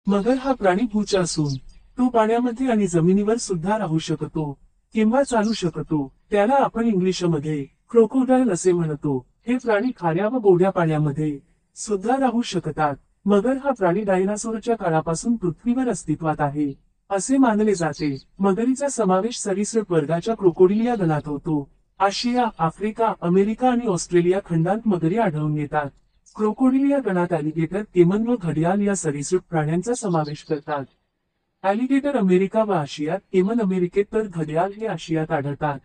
मगर हा प्राणी भूचा असून तो पाण्यामध्ये आणि जमिनीवर सुद्धा राहू शकतो किंवा चालू शकतो. त्याला आपण इंग्लिशमध्ये क्रोकोडाईल असे म्हणतो. हे प्राणी खाऱ्या व गोड्या पाण्यामध्ये सुद्धा राहू शकतात. मगर हा प्राणी डायनासोरच्या काळापासून पृथ्वीवर अस्तित्वात आहे असे मानले जाते. मगरीचा समावेश सरीसृप वर्गाच्या क्रोकोडिलिया गणात होतो. आशिया, आफ्रिका, अमेरिका आणि ऑस्ट्रेलिया खंडांत मगरी आढळून येतात. क्रोकोडिलिया गणात अॅलिगेटर, केमन व घडियाल या सरीसृप प्राण्यांचा समावेश करतात. अॅलिगेटर अमेरिका व आशियात, केमन अमेरिकेत तर घडियाल हे आशियात आढळतात.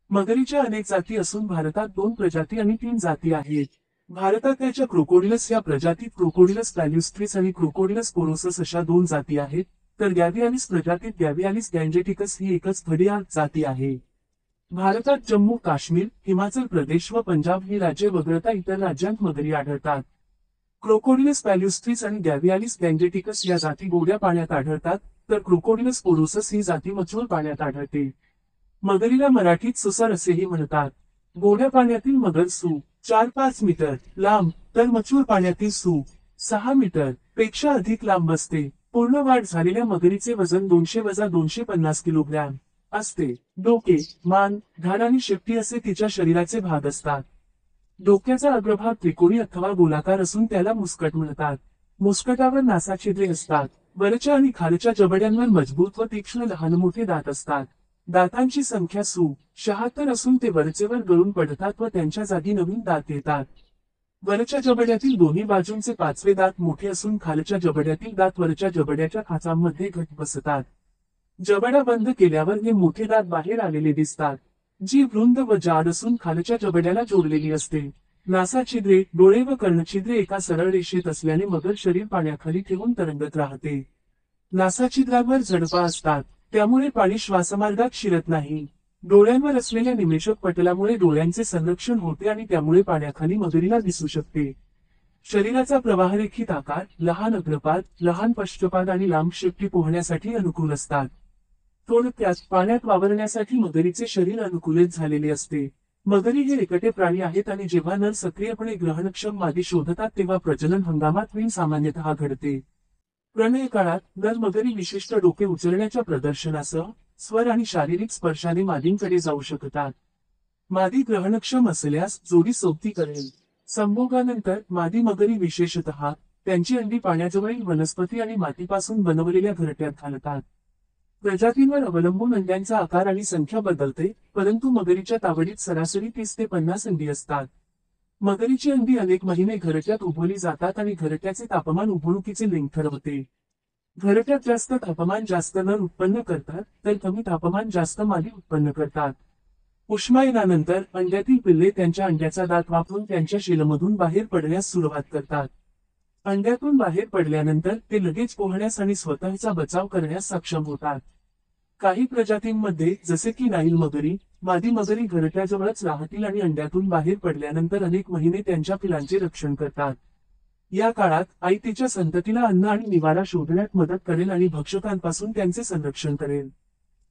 मगरीच्या अनेक जाती असून भारतात 2 प्रजाती आणि 3 जाती आहेत. भारतात त्याच्या क्रोकोडिलस या प्रजातीत क्रोकोडिलस पॅल्युस्ट्रिस आणि क्रोकोडिलस पोरोसस अशा 2 जाती आहेत, तर गॅव्हियालिस प्रजातीत गॅव्हियालिस गँजेटिकस ही एकच घडियाल जाती आहे. भारतात जम्मू काश्मीर, हिमाचल प्रदेश व पंजाब ही राज्ये वगळता इतर राज्यांत मगरी आढळतात. क्रोकोडिलस पॅल्युस्ट्रिस आणि गॅव्हियालिस गँजेटिकस या जाती गोड्या पाण्यात आढळतात, तर क्रोकोडिलस पोरोसस ही जाती मचूळ पाण्यात आढळते. मगरीला मराठीत सुसर असेही म्हणतात. गोड्या पाण्यातील मगर सु. 4-5 मीटर लांब, तर मचूळ पाण्यातील सु. 6 मीटर पेक्षा अधिक लांब असते. पूर्ण वाढ झालेल्या मगरीचे वजन 200-250 किलोग्रॅम असते. डोके, मान, घाण आणि शेपटी असे तिच्या शरीराचे भाग असतात. डोक्याचा अग्रभाग त्रिकोणी अथवा गोलाकार असून त्याला मुस्कट म्हणतात. मुस्कटावर नासाछिद्रे असतात. वरच्या आणि खालच्या जबड्यांवर मजबूत व तीक्ष्ण लहान मोठे दात असतात. दातांची संख्या सु. 76 असून ते वरचेवर गळून पडतात व त्यांच्या जागी नवीन दात येतात. वरच्या जबड्यातील दोन्ही बाजूंचे 5वे दात मोठे असून खालच्या जबड्यातील दात वरच्या जबड्याच्या खाचांमध्ये घट बसतात. जबडा बंद केल्यावर हे मोठे दात बाहेर आलेले दिसतात. जी रुंद व जाड असून खालच्या जबड्याला जोडलेली असते. नासाछिद्रे, डोळे व कर्णछिद्रे एका सरळ रेषेत असल्याने मगर शरीर पाण्याखाली ठेवून तरंगत राहते. नासाछिद्रांवर झडपा असतात, त्यामुळे पाणी श्वासमार्गात शिरत नाही. डोळ्यांवर असलेल्या निमेषक पटलामुळे डोळ्यांचे संरक्षण होते आणि त्यामुळे पाण्याखाली मगरीला दिसू शकते. शरीराचा प्रवाहरेखित आकार, लहान अग्रपाद, लहान पश्चपाद आणि लांब शेपटी पोहण्यासाठी अनुकूल असतात. थोडक्यात पाण्यात वावरण्यासाठी मगरीचे शरीर अनुकूलित झालेले असते. मगरी हे एकटे प्राणी आहेत आणि जेव्हा नर सक्रियपणे ग्रहणक्षम मादी शोधतात तेव्हा प्रजनन हंगामात वीण सामान्यतः घडते. प्रणय काळात नर मगरी विशिष्ट डोके उचलण्याच्या प्रदर्शनासह स्वर आणि शारीरिक स्पर्शाने मादींकडे जाऊ शकतात. मादी ग्रहणक्षम असल्यास जोडी सोबती करेल. संभोगानंतर मादी मगरी विशेषतः त्यांची अंडी पाण्याजवळील वनस्पती आणि मातीपासून बनवलेल्या घरट्यात घालतात. प्रजातींवर अवलंबून अंड्यांचा आकार आणि संख्या बदलते, परंतु मगरीच्या तावडीत सरासरी 30 ते 50 अंडी असतात. मगरीची अंडी अनेक महिने घरट्यात उबवली जातात आणि घरट्याचे तापमान उबवणुकीचे लिंग ठरवते. घरट्यात जास्त तापमान जास्त नर उत्पन्न करतात, तर कमी तापमान जास्त मादी उत्पन्न करतात. उष्मायनानंतर अंड्यातील पिल्ले त्यांच्या अंड्याचा दात वापरून त्यांच्या शेलमधून बाहेर पडण्यास सुरुवात करतात. अंड्यातून बाहेर पडल्यानंतर ते लगेच पोहण्यास आणि स्वतःचा बचाव करण्यास सक्षम होतात. काही प्रजातींमध्ये, जसे की नाईल मगरी, मादी मगरी घरट्याजवळच राहतील आणि अंड्यातून बाहेर पडल्यानंतर अनेक महिने त्यांच्या पिलांचे रक्षण करतात. या काळात आई तिच्या संततीला अन्न आणि निवारा शोधण्यात मदत करेल आणि भक्षकांपासून त्यांचे संरक्षण करेल.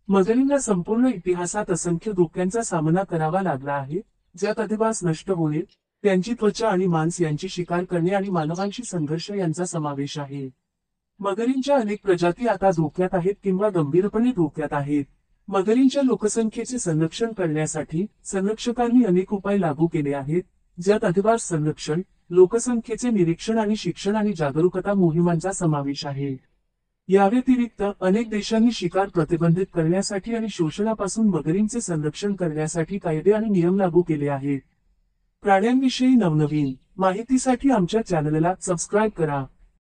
मगरींना संपूर्ण इतिहासात असंख्य धोक्यांचा सामना करावा लागला आहे, ज्यात अधिवास नष्ट होणे, त्यांची त्वचा आणि मांस यांची शिकार करणे आणि मानवांशी संघर्ष यांचा समावेश आहे. मगरींच्या अनेक प्रजाती आता धोक्यात आहेत किंवा गंभीरपणे धोक्यात आहेत. मगरींच्या लोकसंख्येचे संरक्षण करण्यासाठी संरक्षकांनी अनेक उपाय लागू केले आहेत, ज्यात अधिवास संरक्षण, लोकसंख्येचे निरीक्षण आणि शिक्षण आणि जागरूकता मोहिमांचा समावेश आहे. याव्यतिरिक्त अनेक देशांनी शिकार प्रतिबंधित करण्यासाठी आणि शोषणापासून मगरींचे संरक्षण करण्यासाठी कायदे आणि नियम लागू केले आहेत. प्राण्यांविषयी नवनवीन माहितीसाठी आमच्या चॅनलला सबस्क्राईब करा.